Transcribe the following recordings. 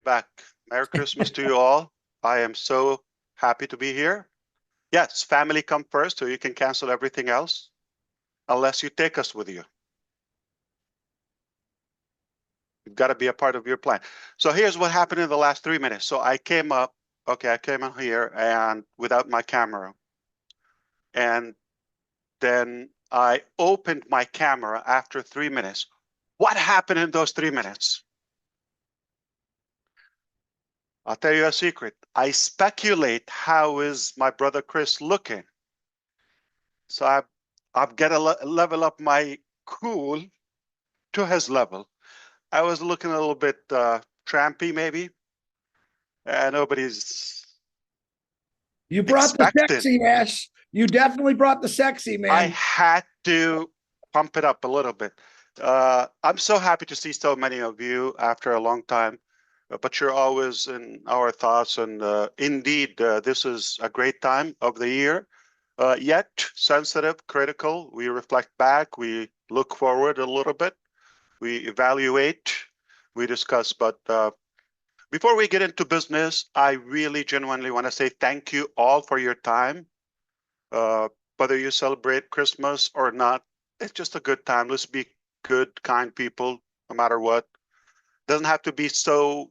back. Merry Christmas to you all. I am so happy to be here. Yes, family come first, so you can cancel everything else, unless you take us with you. You've got to be a part of your plan. So here's what happened in the last 3 minutes. So I came up, okay, I came in here and without my camera. And then I opened my camera after 3 minutes. What happened in those 3 minutes? I'll tell you a secret. I speculate how is my brother Chris looking. So I've got to level up my cool to his level. I was looking a little bit trampy, maybe. Nobody's You brought the expecting. sexy, Ash. You definitely brought the sexy, man. I had to pump it up a little bit. I'm so happy to see so many of you after a long time, but you're always in our thoughts. And indeed, this is a great time of the year. Yet sensitive, critical. We reflect back. We look forward a little bit. We evaluate. We discuss. But before we get into business, I really genuinely want to say thank you all for your time. Whether you celebrate Christmas or not, it's just a good time. Let's be good, kind people, no matter what. Doesn't have to be so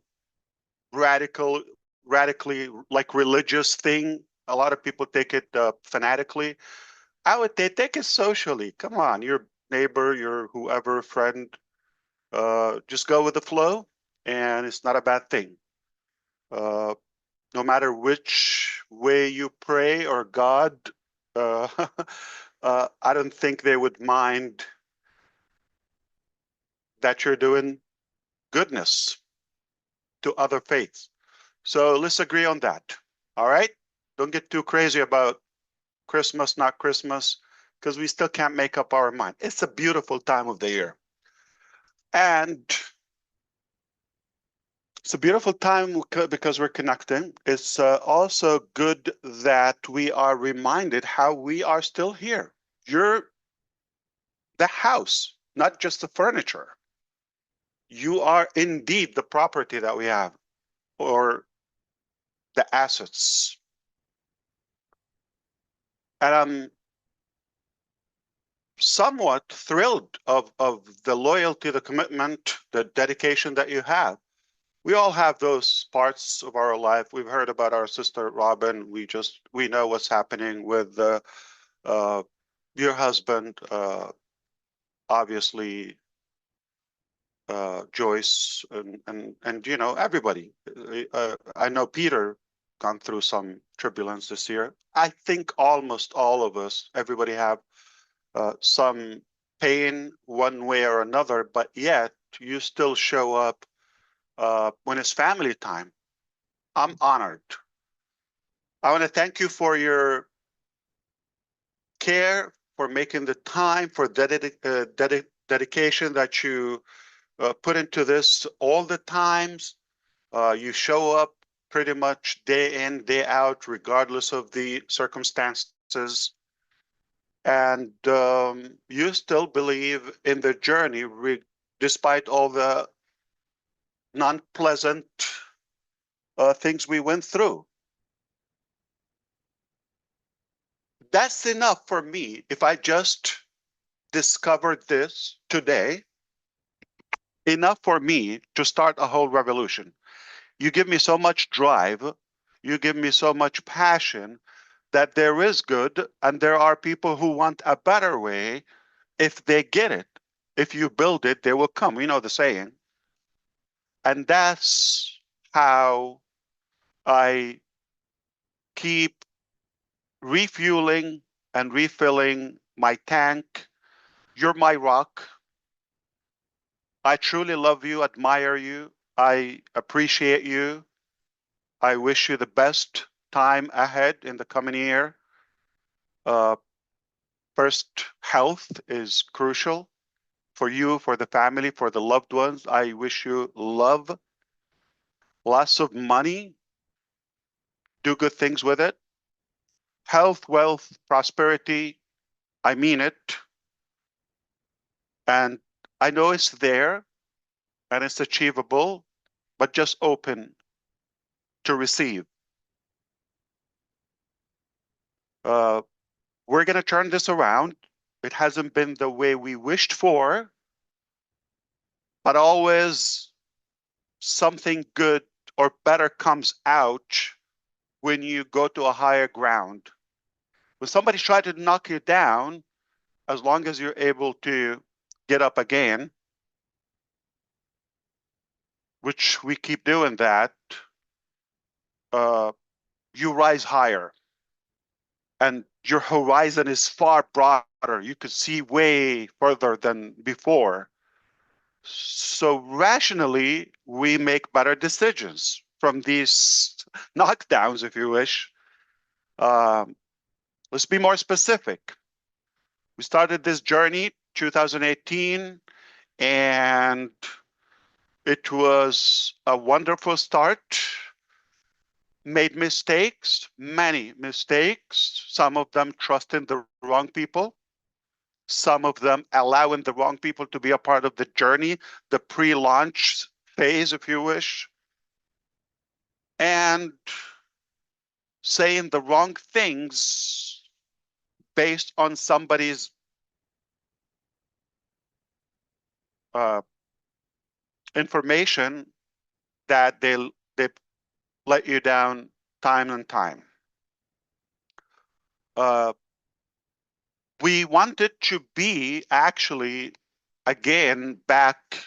radically like religious thing. A lot of people take it fanatically. I would take it socially. Come on, your neighbor, your whoever, friend, just go with the flow, and it's not a bad thing. No matter which way you pray or God, uh, I don't think they would mind that you're doing goodness to other faiths. So let's agree on that. All right? Don't get too crazy about Christmas, not Christmas, because we still can't make up our mind. It's a beautiful time of the year. And it's a beautiful time because we're connecting. It's also good that we are reminded how we are still here. You're the house, not just the furniture. You are indeed the property that we have, or the assets. And I'm somewhat thrilled of the loyalty, the commitment, the dedication that you have. We all have those parts of our life. We've heard about our sister Robin. We know what's happening with your husband, obviously Joyce, and you know, everybody. I know Peter gone through some turbulence this year. I think almost all of us, everybody have some pain one way or another, but yet you still show up when it's family time. I'm honored. I want to thank you for your care, for making the time, for dedication that you put into this all the times. You show up pretty much day in, day out, regardless of the circumstances. And you still believe in the journey, despite all the non-pleasant things we went through. That's enough for me. If I just discovered this today, enough for me to start a whole revolution. You give me so much drive, you give me so much passion that there is good, and there are people who want a better way. If they get it, if you build it, they will come. You know the saying. And that's how I keep refueling and refilling my tank. You're my rock. I truly love you, admire you. I appreciate you. I wish you the best time ahead in the coming year. Uh, First, health is crucial for you, for the family, for the loved ones. I wish you love, lots of money, do good things with it. Health, wealth, prosperity, I mean it. And I know it's there and it's achievable, but just open to receive. We're going to turn this around. It hasn't been the way we wished for, but always something good or better comes out when you go to a higher ground. When somebody tries to knock you down, as long as you're able to get up again, which we keep doing that, you rise higher. And your horizon is far broader. You could see way further than before. So rationally, we make better decisions from these knockdowns, if you wish. Let's be more specific. We started this journey 2018, and it was a wonderful start. Made mistakes, many mistakes, some of them trusting the wrong people, some of them allowing the wrong people to be a part of the journey, the pre-launch phase, if you wish, and saying the wrong things based on somebody's information that they let you down time and time. We wanted to be actually again back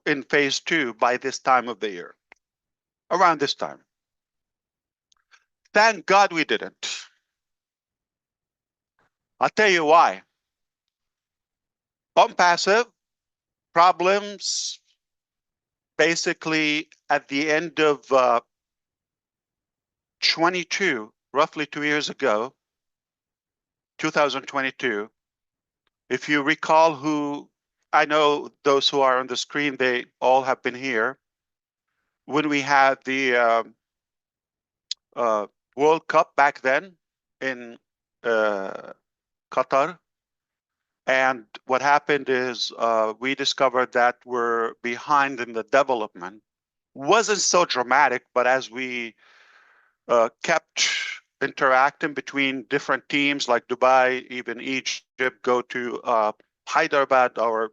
in phase 2 by this time of the year, around this time. Thank God we didn't. I'll tell you why. OnPassive problems basically at the end of 22, roughly 2 years ago, 2022. If you recall who, I know those who are on the screen, they all have been here. When we had the World Cup back then in Qatar. And what happened is we discovered that we're behind in the development. Wasn't so dramatic, but as we kept interacting between different teams like Dubai, even Egypt, go to Hyderabad, our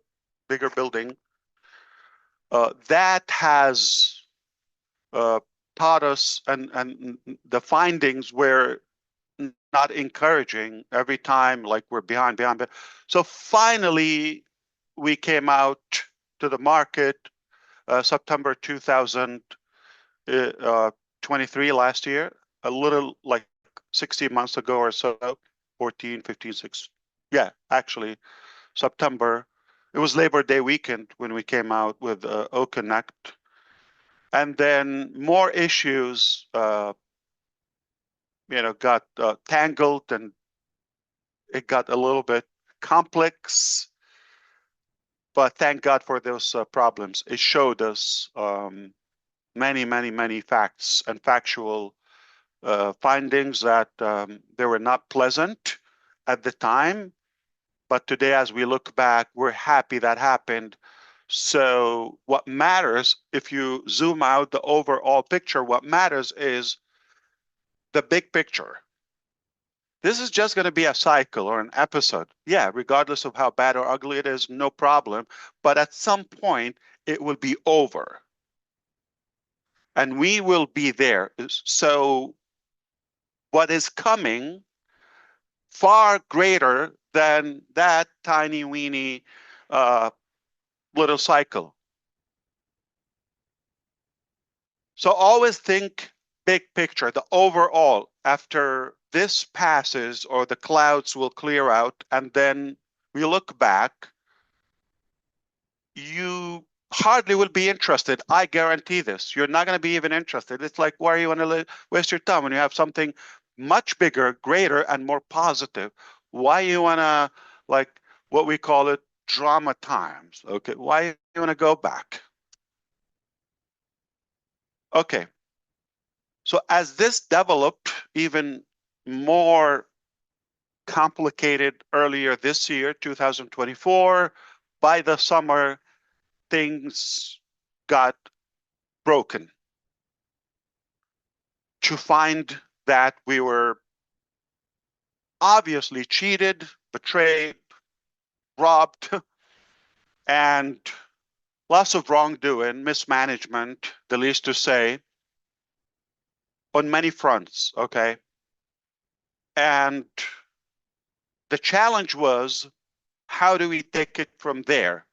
bigger building, that has taught us, and the findings were not encouraging every time, like we're behind. So finally, we came out to the market September 2023 last year, a little like 16 months ago or so, 14, 15, 6. Yeah, actually, September. It was Labor Day weekend when we came out with OCONNECT. And then more issues got tangled, and it got a little bit complex, but thank God for those problems. It showed us many facts and factual findings that they were not pleasant at the time, but today as we look back, we're happy that happened. So what matters, if you zoom out the overall picture, what matters is the big picture. This is just going to be a cycle or an episode. Yeah, regardless of how bad or ugly it is, no problem. But at some point, it will be over. And we will be there. So what is coming far greater than that tiny weeny little cycle. So always think big picture, the overall. After this passes, or the clouds will clear out, and then we look back, you hardly will be interested. I guarantee this. You're not going to be even interested. It's like, why are you want to waste your time when you have something much bigger, greater, and more positive? Why you want to, like what we call it, drama times? Okay, why you want to go back? Okay. So as this developed even more complicated earlier this year, 2024, by the summer, things got broken, to find that we were obviously cheated, betrayed, robbed, and lots of wrongdoing, mismanagement, the least to say, on many fronts, okay? And the challenge was, how do we take it from there?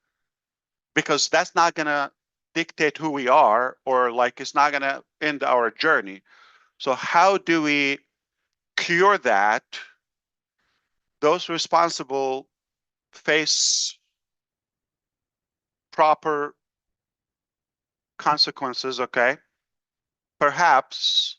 Because that's not going to dictate who we are, or like it's not going to end our journey. So how do we cure that? Those responsible face proper consequences, okay? Perhaps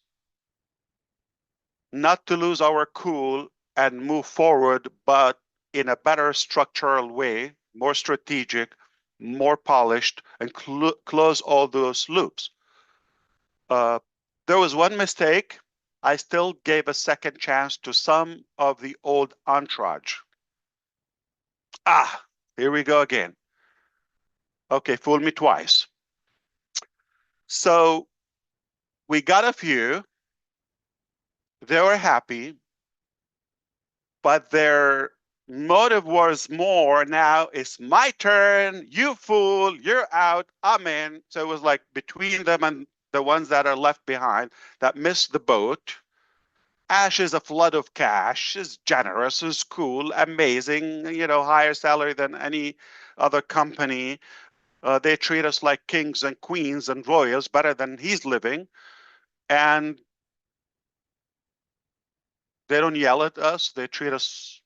not to lose our cool and move forward, but in a better structural way, more strategic, more polished, and close all those loops. There was one mistake. I still gave a second chance to some of the old entourage. Ah, here we go again. Okay, fool me twice. So we got a few. They were happy, but their motive was more, now it's my turn, you fool, you're out, I'm in. So it was like between them and the ones that are left behind that missed the boat. Ash is a flood of cash, is generous, is cool, amazing, you know, higher salary than any other company. They treat us like kings and queens and royals, better than he's living. And they don't yell at us. They treat us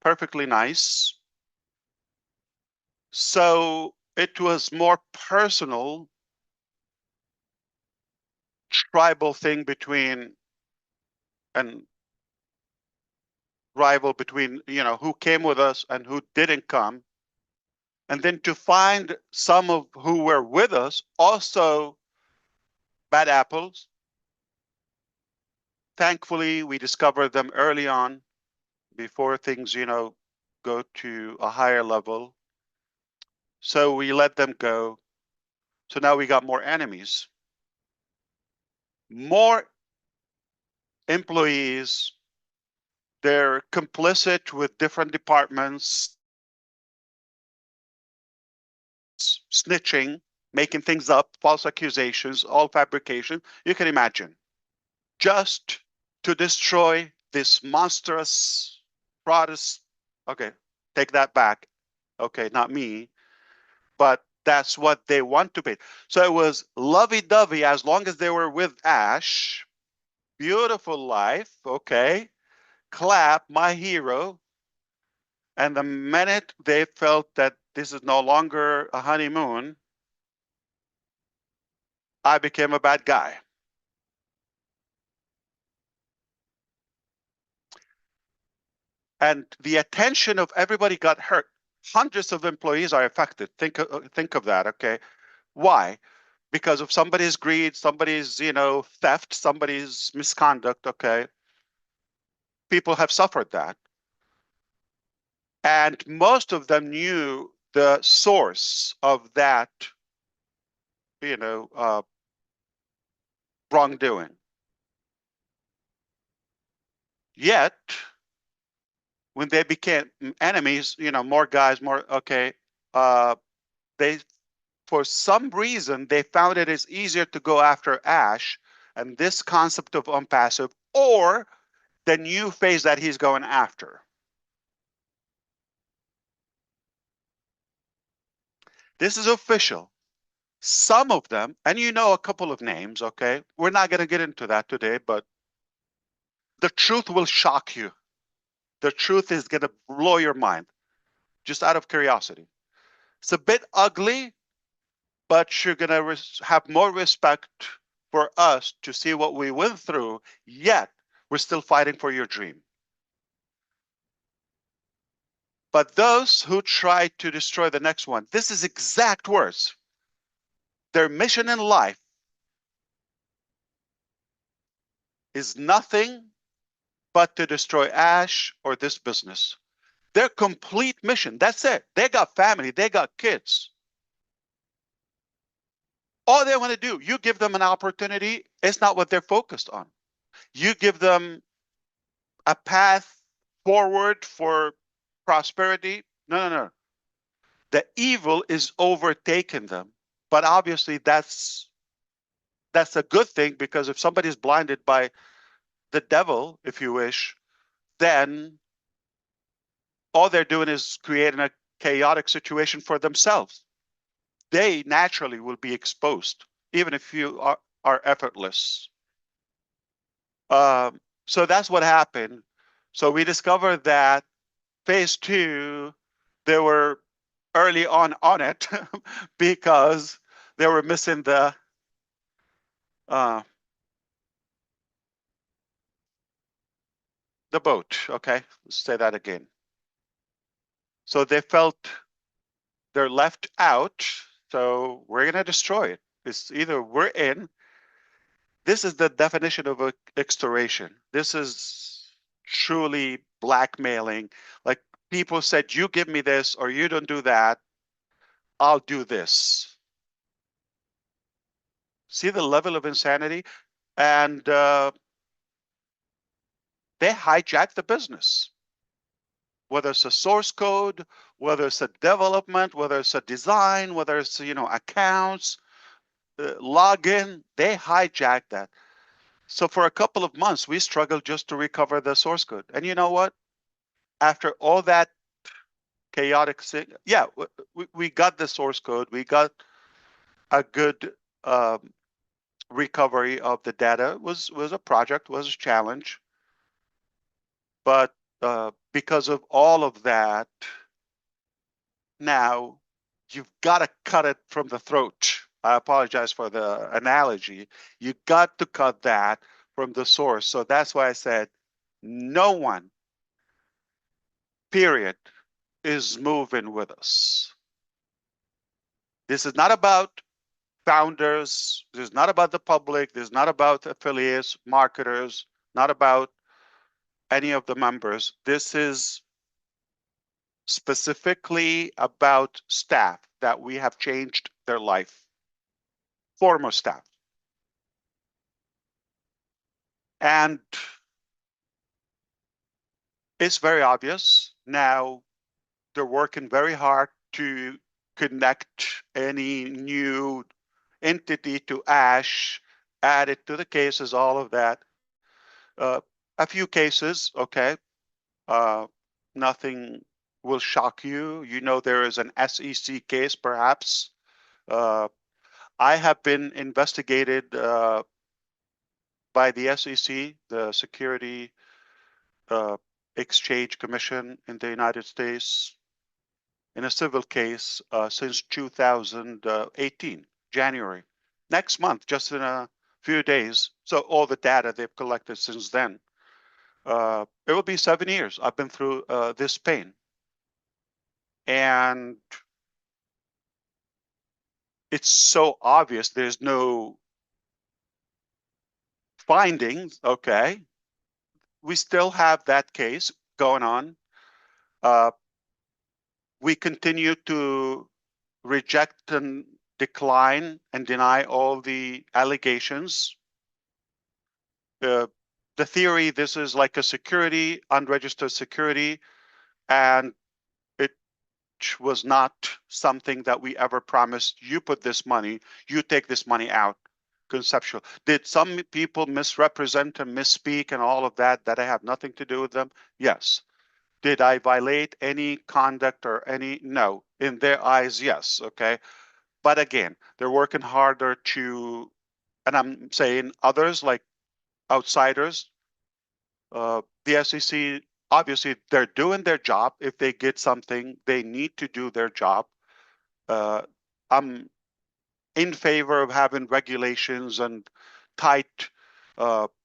perfectly nice. So it was more personal, tribal thing between, and rival between, you know, who came with us and who didn't come. And then to find some of who were with us also bad apples. Thankfully, we discovered them early on before things, you know, go to a higher level. So we let them go. So now we got more enemies, more employees. They're complicit with different departments, snitching, making things up, false accusations, all fabrication. You can imagine. Just to destroy this monstrous Protestant. Okay, take that back. Okay, not me, but that's what they want to be. So it was lovey-dovey as long as they were with Ash. Beautiful life, okay. Clap, my hero. And the minute they felt that this is no longer a honeymoon, I became a bad guy. And the attention of everybody got hurt. Hundreds of employees are affected. Think of that, okay? Why? Because of somebody's greed, somebody's, you know, theft, somebody's misconduct, okay? People have suffered that. And most of them knew the source of that, you know, wrongdoing. Yet, when they became enemies, you know, more guys, more, okay, they, for some reason, they found it is easier to go after Ash and this concept of OnPassive or the new phase that he's going after. This is official. Some of them, and you know a couple of names, okay? We're not going to get into that today, but the truth will shock you. The truth is going to blow your mind, just out of curiosity. It's a bit ugly, but you're going to have more respect for us to see what we went through, yet we're still fighting for your dream. But those who try to destroy the next one, this is exact words. Their mission in life is nothing but to destroy Ash or this business. Their complete mission, that's it. They got family, they got kids. All they want to do, you give them an opportunity, it's not what they're focused on. You give them a path forward for prosperity. No, no, no. The evil is overtaking them. But obviously that's a good thing, because if somebody's blinded by the devil, if you wish, then all they're doing is creating a chaotic situation for themselves. They naturally will be exposed, even if you are effortless. So that's what happened. So we discovered that phase two, they were early on it because they were missing uh, the boat. Okay, let's say that again. So they felt they're left out. So we're gonna destroy it. It's either we're in. This is the definition of extortion. This is truly blackmailing. Like, people said, you give me this or you don't do that, I'll do this. See the level of insanity? And they hijack the business, whether it's a source code, whether it's a development, whether it's a design, whether it's, accounts, login, they hijack that. So for a couple of months, we struggled just to recover the source code. And you know what? After all that chaotic thing, yeah, we got the source code. We got a good recovery of the data. It was a project, was a challenge. But because of all of that, now you've got to cut it from the throat. I apologize for the analogy. You got to cut that from the source. So that's why I said no one, period, is moving with us. This is not about founders. This is not about the public. This is not about affiliates, marketers, not about any of the members. This is specifically about staff that we have changed their life, former staff. And it's very obvious now. They're working very hard to connect any new entity to Ash, add it to the cases, all of that. A few cases, okay. Uh, Nothing will shock you. You know there is an SEC case, perhaps. Uh, I have been investigated by the SEC, the Security Exchange Commission in the United States, in a civil case since 2018, January. Next month, just in a few days. So all the data they've collected since then. It will be 7 years. I've been through this pain. And it's so obvious there's no findings, okay. We still have that case going on. We continue to reject and decline and deny all the allegations. The theory, this is like a security, unregistered security, and it was not something that we ever promised. You put this money, you take this money out. Conceptual. Did some people misrepresent and misspeak and all of that I have nothing to do with them? Yes. Did I violate any conduct or any? No. In their eyes, yes. Okay. But again, they're working harder to, and I'm saying others like outsiders, the SEC, obviously they're doing their job. If they get something, they need to do their job. I'm in favor of having regulations and tight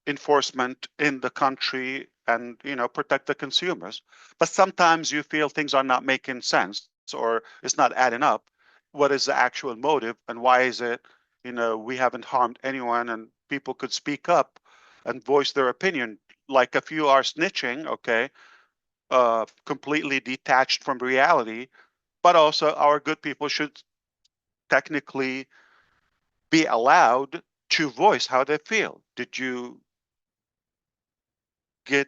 enforcement in the country and protect the consumers. But sometimes you feel things are not making sense or it's not adding up. What is the actual motive and why is it we haven't harmed anyone and people could speak up and voice their opinion? Like if you are snitching, okay, completely detached from reality, but also our good people should technically be allowed to voice how they feel. Did you get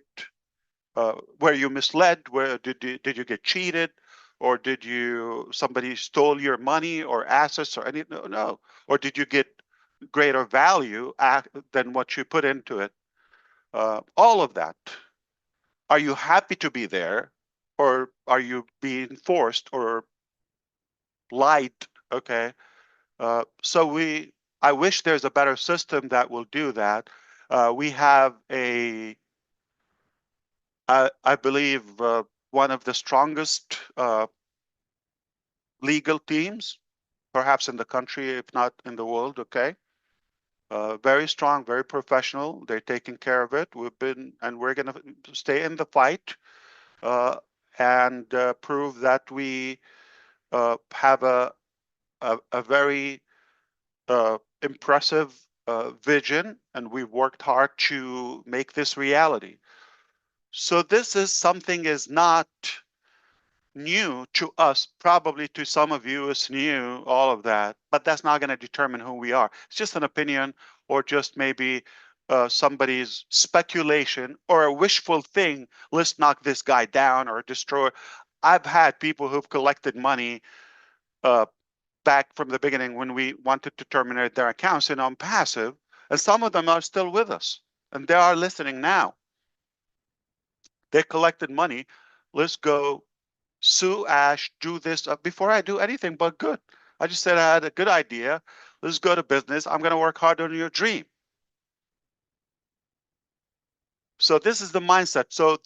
were you misled? Where did you get cheated, or did you somebody stole your money or assets or any? No, no. Or did you get greater value than what you put into it? All of that. Are you happy to be there, or are you being forced or lied? Okay. I wish there's a better system that will do that. We have I believe, one of the strongest legal teams, perhaps in the country, if not in the world. Okay. Very strong, very professional. They're taking care of it. We're going to stay in the fight and prove that we have a very impressive vision, and we've worked hard to make this reality. So this is something is not new to us. Probably to some of you it's new, all of that, but that's not going to determine who we are. It's just an opinion, or just maybe somebody's speculation or a wishful thing. Let's knock this guy down or destroy. I've had people who've collected money back from the beginning when we wanted to terminate their accounts in OnPassive, and some of them are still with us, and they are listening now. They collected money. Let's go sue Ash, do this before I do anything but good. I just said I had a good idea. Let's go to business. I'm going to work hard on your dream. So this is the mindset. So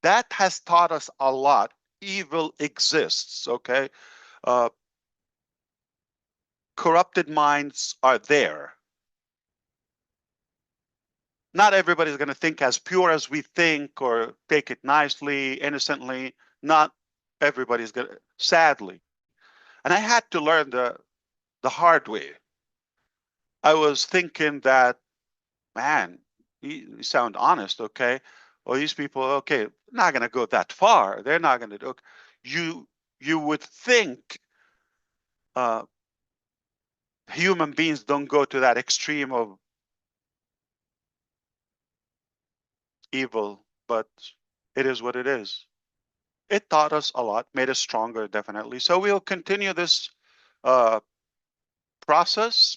that has taught us a lot. Evil exists, okay? Corrupted minds are there. Not everybody's going to think as pure as we think or take it nicely, innocently. Not everybody's going to, sadly. And I had to learn the hard way. I was thinking that, man, you sound honest, okay? Well, these people, okay, not going to go that far. They're not going to do. You would think human beings don't go to that extreme of evil, but it is what it is. It taught us a lot, made us stronger, definitely. So we'll continue this process.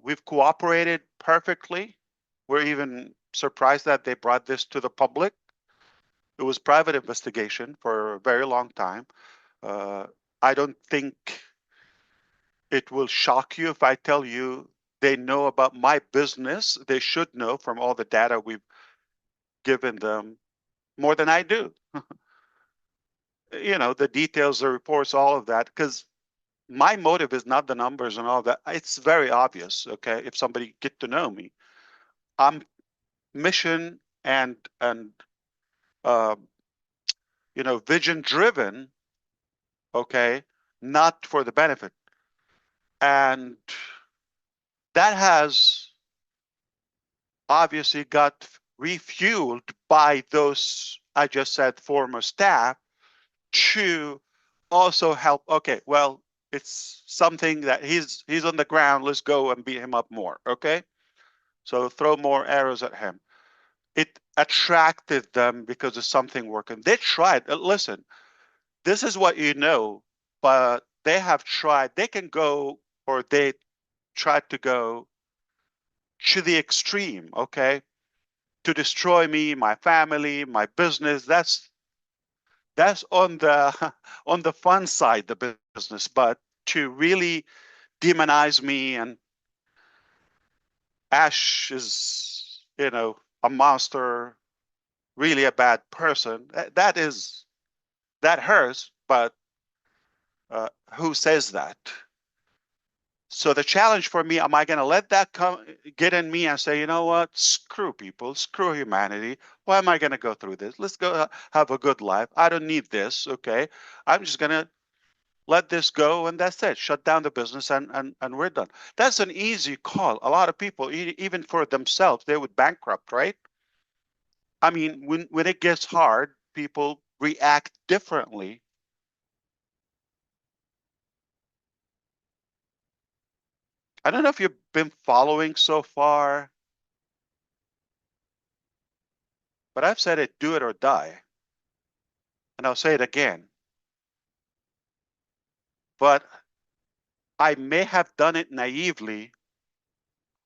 We've cooperated perfectly. We're even surprised that they brought this to the public. It was private investigation for a very long time. I don't think it will shock you if I tell you they know about my business. They should know from all the data we've given them more than I do. You know, the details, the reports, all of that, because my motive is not the numbers and all that. It's very obvious, okay, if somebody get to know me. I'm mission and uh, vision driven, okay, not for the benefit. And that has obviously got refueled by those, I just said, former staff to also help. Okay, well, it's something that he's on the ground. Let's go and beat him up more. Okay, so throw more arrows at him. It attracted them because of something working. They tried. Listen, this is what you know, but they have tried. They can go, or they tried to go to the extreme. Okay, to destroy me, my family, my business. That's on the on the fun side, the business. But to really demonize me and Ash is, a monster, really a bad person. That hurts. But who says that? So the challenge for me, am I going to let that get in me and say, you know what, screw people, screw humanity. Why am I going to go through this? Let's go have a good life. I don't need this. Okay. I'm just going to let this go, and that's it. Shut down the business, and we're done. That's an easy call. A lot of people, even for themselves, they would bankrupt, right? I mean, when it gets hard, people react differently. I don't know if you've been following so far, but I've said it, do it or die. And I'll say it again. But I may have done it naively.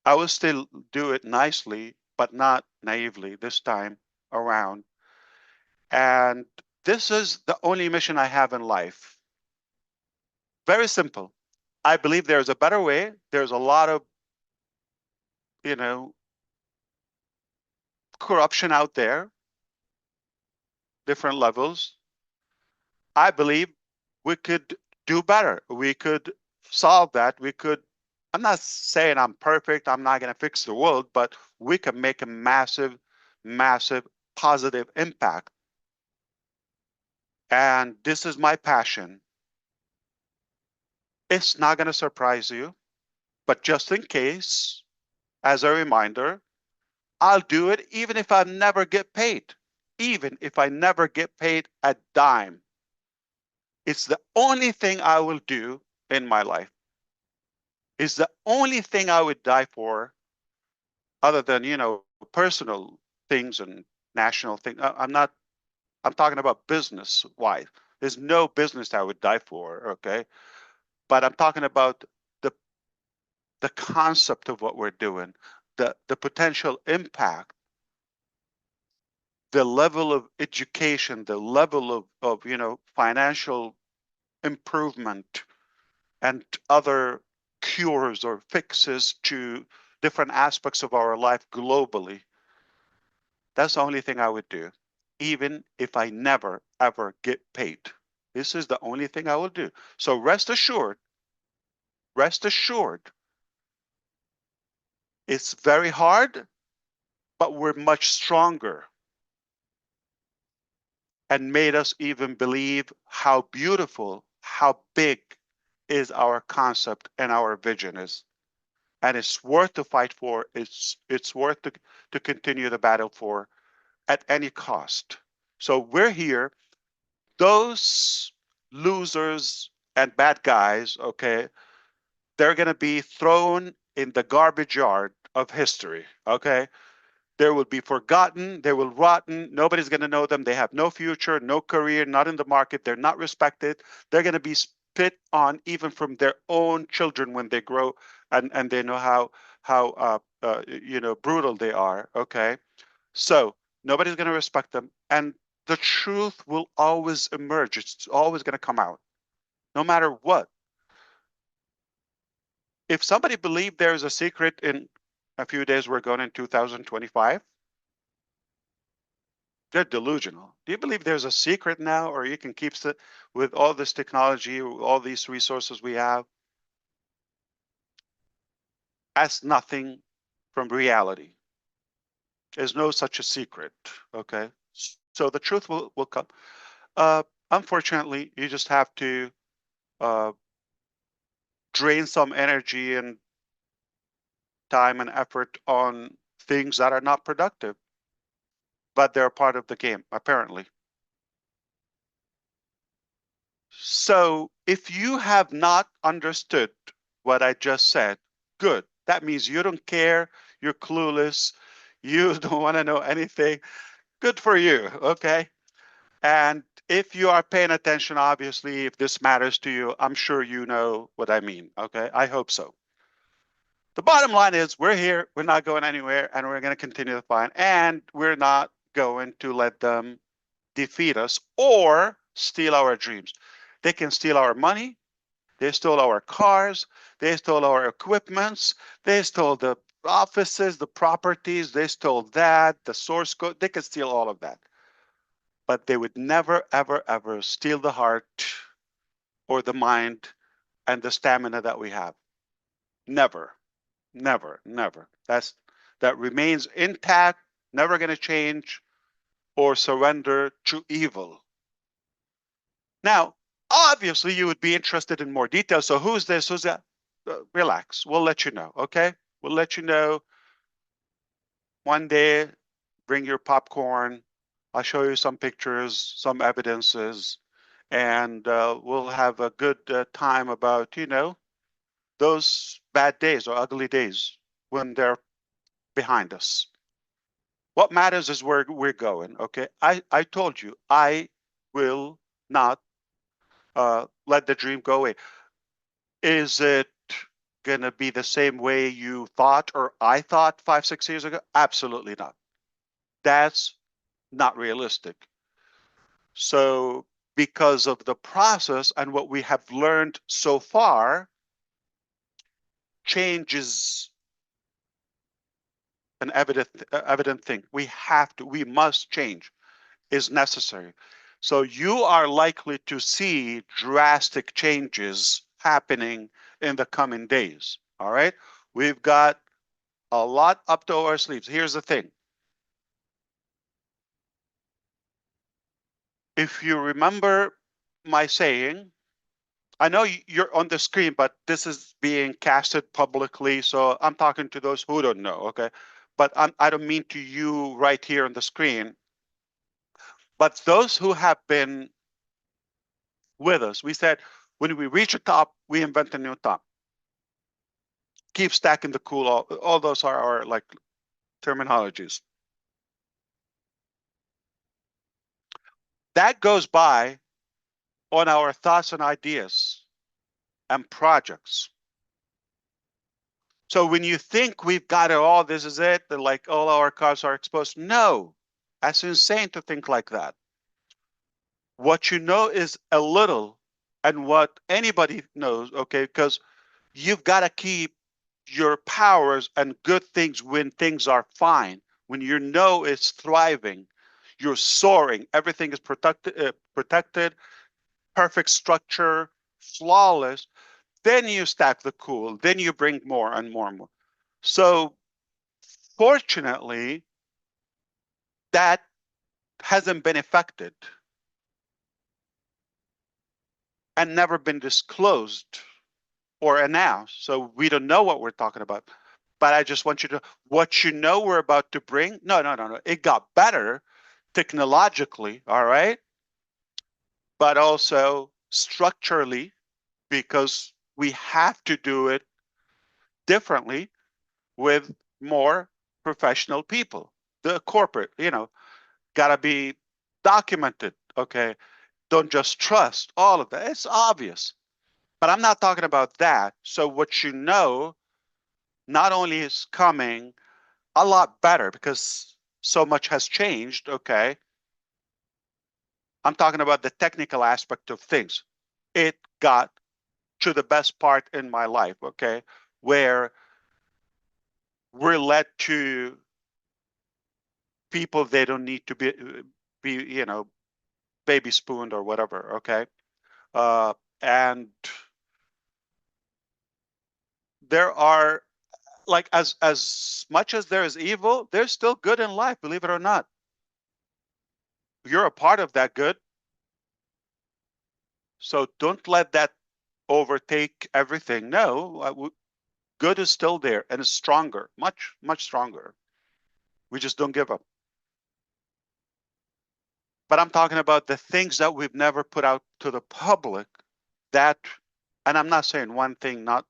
I will still do it nicely, but not naively this time around. And this is the only mission I have in life. Very simple. I believe there's a better way. There's a lot of, you know, corruption out there, different levels. I believe we could do better. We could solve that. We could, I'm not saying I'm perfect. I'm not going to fix the world, but we can make a massive, massive positive impact. And this is my passion. It's not going to surprise you, but just in case, as a reminder, I'll do it even if I never get paid. Even if I never get paid a dime. It's the only thing I will do in my life. It's the only thing I would die for, other than, personal things and national things. I'm talking about business wise. There's no business I would die for, okay? But I'm talking about the the concept of what we're doing, the potential impact, the level of education, the level of financial improvement and other cures or fixes to different aspects of our life globally. That's the only thing I would do, even if I never, ever get paid. This is the only thing I will do. So rest assured, it's very hard, but we're much stronger and made us even believe how beautiful, how big is our concept and our vision is. And it's worth to fight for. It's worth to continue the battle for at any cost. So we're here. Those losers and bad guys, okay, they're going to be thrown in the garbage yard of history, okay? They will be forgotten. They will rotten. Nobody's going to know them. They have no future, no career, not in the market. They're not respected. They're going to be spit on even from their own children when they grow, and they know how brutal they are. Okay, so nobody's going to respect them, and the truth will always emerge. It's always going to come out, no matter what. If somebody believed there's a secret in a few days, we're going in 2025. They're delusional. Do you believe there's a secret now, or you can keep with all this technology, all these resources we have, as nothing from reality? There's no such a secret. Okay, so the truth will come. Unfortunately, you just have to uh, drain some energy and time and effort on things that are not productive, but they're part of the game, apparently. So if you have not understood what I just said, good. That means you don't care, you're clueless, you don't want to know anything. Good for you, okay? And if you are paying attention, obviously, if this matters to you, I'm sure you know what I mean, okay? I hope so. The bottom line is we're here, we're not going anywhere, and we're going to continue to fight, and we're not going to let them defeat us or steal our dreams. They can steal our money. They stole our cars. They stole our equipments. They stole the offices, the properties. They stole that, the source code. They could steal all of that. But they would never, ever, ever steal the heart or the mind and the stamina that we have. Never, never, never. That remains intact, never going to change or surrender to evil. Now, obviously, you would be interested in more detail. So who's this? Who's that? Relax. We'll let you know. Okay. We'll let you know one day. Bring your popcorn. I'll show you some pictures, some evidences, and we'll have a good time about, those bad days or ugly days when they're behind us. What matters is where we're going. Okay, I told you I will not let the dream go away. Is it gonna be the same way you thought or I thought 5, 6 years ago? Absolutely not. That's not realistic. So because of the process and what we have learned so far, change is an evident thing. We must change, is necessary. So you are likely to see drastic changes happening in the coming days. All right. We've got a lot up to our sleeves. Here's the thing. If you remember my saying, I know you're on the screen, but this is being casted publicly, so I'm talking to those who don't know, okay? But I don't mean to you right here on the screen, but those who have been with us, we said, when we reach a top, we invent a new top. Keep stacking the cool, all those are our like terminologies. That goes by on our thoughts and ideas and projects. So when you think we've got it all, this is it, that like all our cards are exposed. No, that's insane to think like that. What you know is a little, and what anybody knows, okay, because you've got to keep your powers and good things when things are fine. When you know it's thriving, you're soaring, everything is protected, perfect structure, flawless. Then you stack the cool, then you bring more and more and more. So fortunately, that hasn't been affected and never been disclosed or announced. So we don't know what we're talking about. But I just want you to, what you know we're about to bring, no. It got better technologically, all right? But also structurally, because we have to do it differently with more professional people. The corporate, gotta be documented, okay? Don't just trust all of that. It's obvious. But I'm not talking about that. So what you know not only is coming a lot better because so much has changed, okay? I'm talking about the technical aspect of things. It got to the best part in my life, okay? Where we're led to people they don't need to be baby spooned or whatever, okay? And there are like as much as there is evil, there's still good in life, believe it or not. You're a part of that good. So don't let that overtake everything. No, good is still there and is stronger, much, much stronger. We just don't give up. But I'm talking about the things that we've never put out to the public that, and I'm not saying one thing, not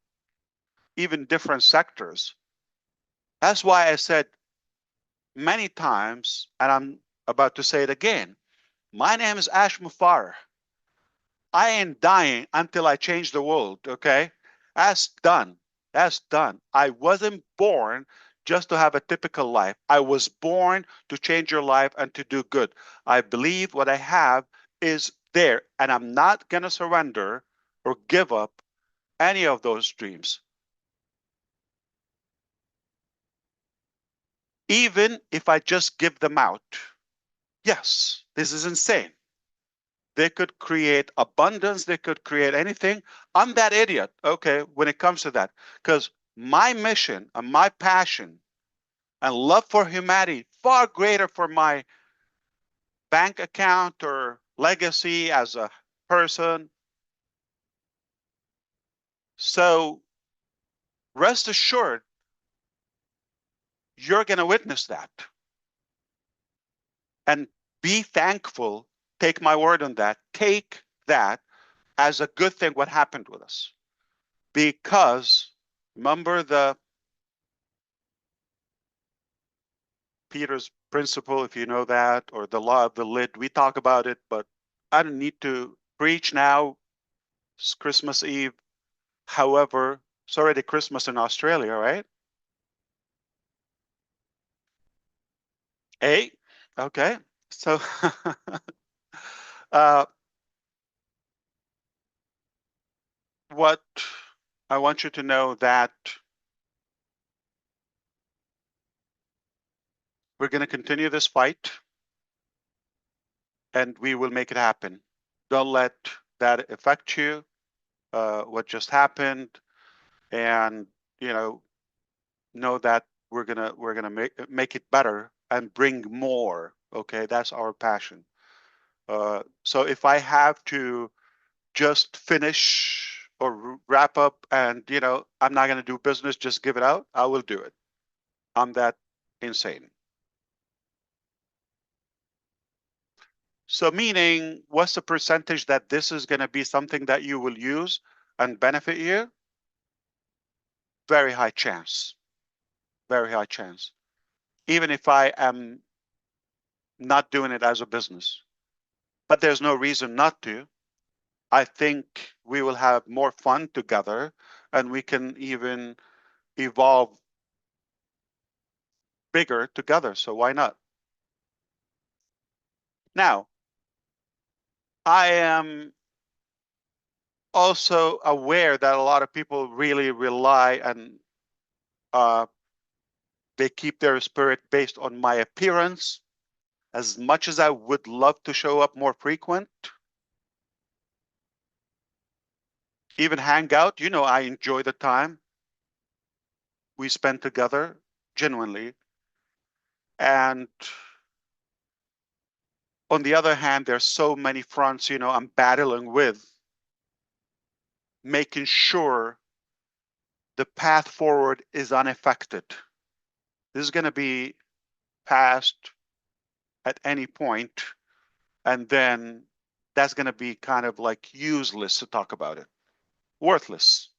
even different sectors. That's why I said many times, and I'm about to say it again, my name is Ash Mufareh. I ain't dying until I change the world, okay? That's done. That's done. I wasn't born just to have a typical life. I was born to change your life and to do good. I believe what I have is there, and I'm not going to surrender or give up any of those dreams. Even if I just give them out. Yes, this is insane. They could create abundance. They could create anything. I'm that idiot, okay, when it comes to that. Because my mission and my passion and love for humanity, far greater for my bank account or legacy as a person. So rest assured, you're going to witness that. And be thankful. Take my word on that. Take that as a good thing what happened with us. Because Remember the Peter's principle, if you know that, or the law of the lid. We talk about it, but I don't need to preach now. It's Christmas Eve. However, it's already Christmas in Australia, right? Hey, okay. So uh, what I want you to know that we're going to continue this fight and we will make it happen. Don't let that affect you, what just happened, and know that we're gonna make it better and bring more. Okay, that's our passion. So if I have to just finish or wrap up and I'm not gonna do business, just give it out, I will do it. I'm that insane. So meaning, what's the percentage that this is gonna be something that you will use and benefit you? Very high chance. Very high chance. Even if I am not doing it as a business. But there's no reason not to. I think we will have more fun together and we can even evolve bigger together. So why not? Now, I am also aware that a lot of people really rely and they keep their spirit based on my appearance. As much as I would love to show up more frequent, even hang out, I enjoy the time we spend together genuinely. And on the other hand, there's so many fronts, I'm battling with, making sure the path forward is unaffected. This is going to be passed at any point, and then that's going to be kind of like useless to talk about it, worthless.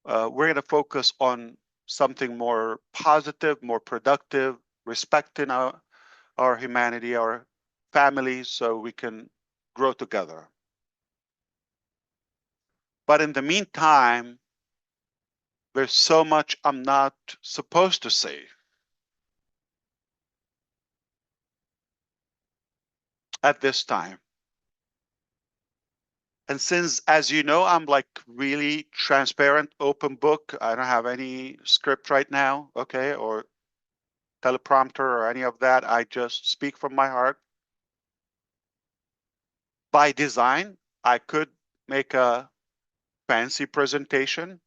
We're going to focus on something more positive, more productive, respecting our humanity, our families, so we can grow together. But in the meantime, there's so much I'm not supposed to say. At this time. And since, as you know, I'm like really transparent, open book, I don't have any script right now, okay, or teleprompter or any of that. I just speak from my heart. By design, I could make a fancy presentation,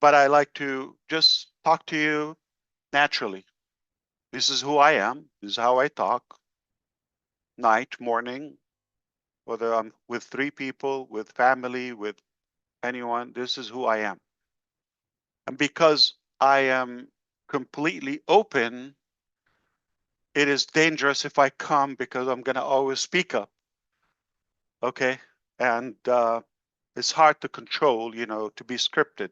but I like to just talk to you naturally. This is who I am. This is how I talk. Night, morning, whether I'm with 3 people, with family, with anyone, this is who I am. And because I am completely open, it is dangerous if I come because I'm going to always speak up. Okay. And it's hard to control, to be scripted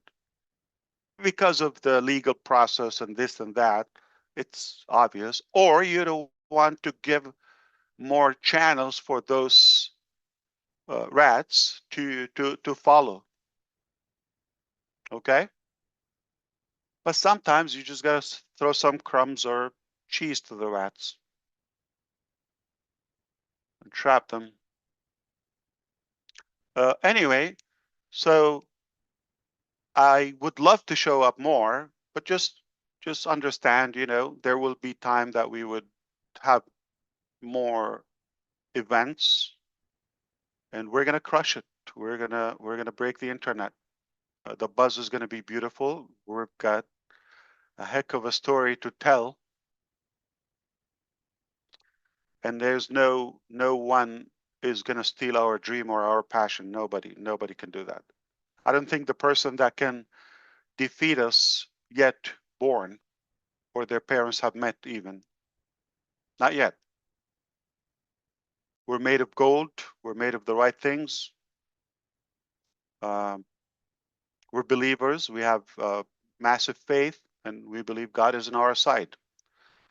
because of the legal process and this and that. It's obvious. Or you don't want to give more channels for those rats to follow. Okay. But sometimes you just got to throw some crumbs or cheese to the rats and trap them. Anyway, so I would love to show up more, but just understand, there will be time that we would have more events, and we're gonna crush it. We're gonna break the internet. The buzz is gonna be beautiful. We've got a heck of a story to tell, and there's no one is gonna steal our dream or our passion. Nobody can do that. I don't think the person that can defeat us yet born, or their parents have met even. Not yet. We're made of gold. We're made of the right things. Um, we're believers. We have massive faith, and we believe God is on our side.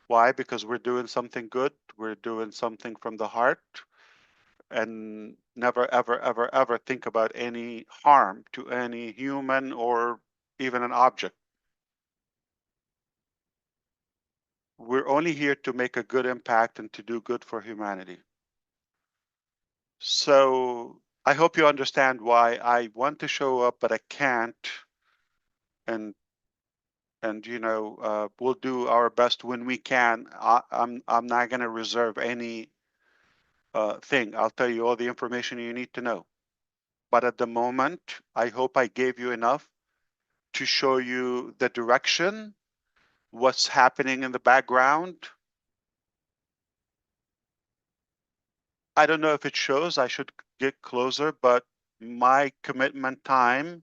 Why? Because we're doing something good. We're doing something from the heart, and never, ever, ever, ever think about any harm to any human or even an object. We're only here to make a good impact and to do good for humanity. So I hope you understand why I want to show up, but I can't. And we'll do our best when we can. I'm not going to reserve any thing. I'll tell you all the information you need to know. But at the moment, I hope I gave you enough to show you the direction, what's happening in the background. I don't know if it shows. I should get closer, but my commitment time,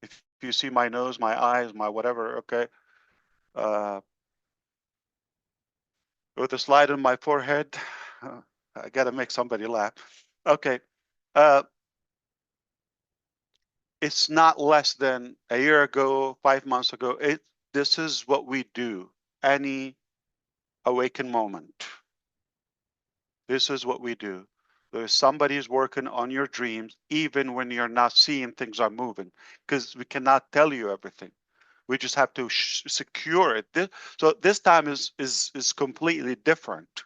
if you see my nose, my eyes, my whatever, okay, with a slide on my forehead, I got to make somebody laugh. Okay. It's not less than a year ago, 5 months ago. This is what we do. Any awakened moment. This is what we do. There's somebody's working on your dreams, even when you're not seeing things are moving, because we cannot tell you everything. We just have to secure it. So this time is completely different.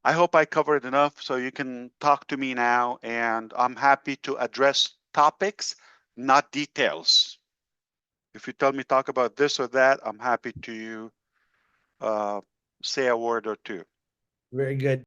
I hope I covered enough so you can talk to me now, and I'm happy to address topics, not details. If you tell me talk about this or that, I'm happy to say a word or two. Very good.